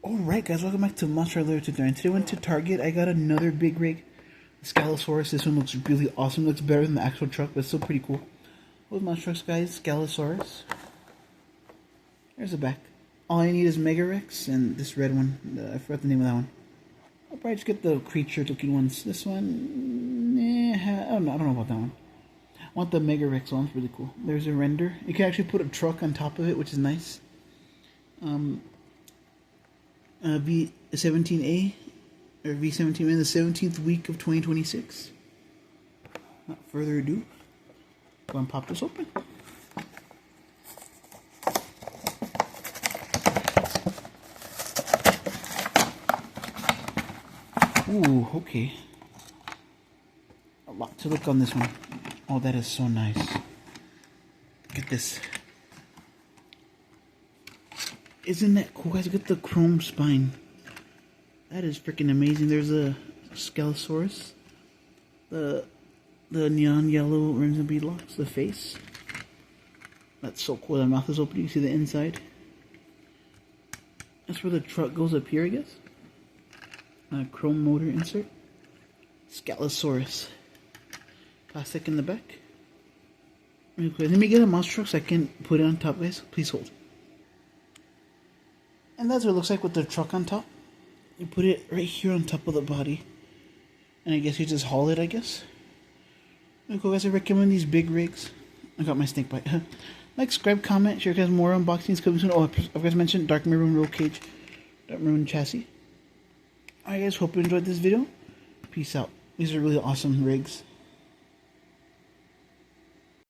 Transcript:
Alright guys, welcome back to Monster Alert Tutorial. Today I went to Target. I got another big rig, Skelesaurus. This one looks really awesome. Looks better than the actual truck, but it's still pretty cool. Those monster trucks, guys. Skelesaurus. There's the back. All I need is Mega Rex and this red one. I forgot the name of that one. I'll probably just get the creature looking ones. This one, I don't know about that one. I want the Mega Rex one. It's really cool. There's a render. You can actually put a truck on top of it, which is nice. V17A or V17 in the 17th week of 2026. Without further ado, go and pop this open. Ooh, okay. A lot to look on this one. Oh, that is so nice. Look at this. Isn't that cool, guys? Look at the chrome spine. That is freaking amazing. There's a skelesaurus. The neon yellow rims and beadlocks. The face. That's so cool. The mouth is open. You can see the inside. That's where the truck goes up here, I guess. Chrome motor insert. Skelesaurus. Plastic in the back. Let me get a monster truck so I can put it on top, guys. Please hold. And that's what it looks like with the truck on top. You put it right here on top of the body. And I guess you just haul it, I guess. Really cool, guys. I recommend these big rigs. I got my snake bite. Like, subscribe, comment, share guys more unboxings coming soon. Oh, I forgot to mention Dark Maroon roll cage. Dark Maroon chassis. Alright guys, hope you enjoyed this video. Peace out. These are really awesome rigs.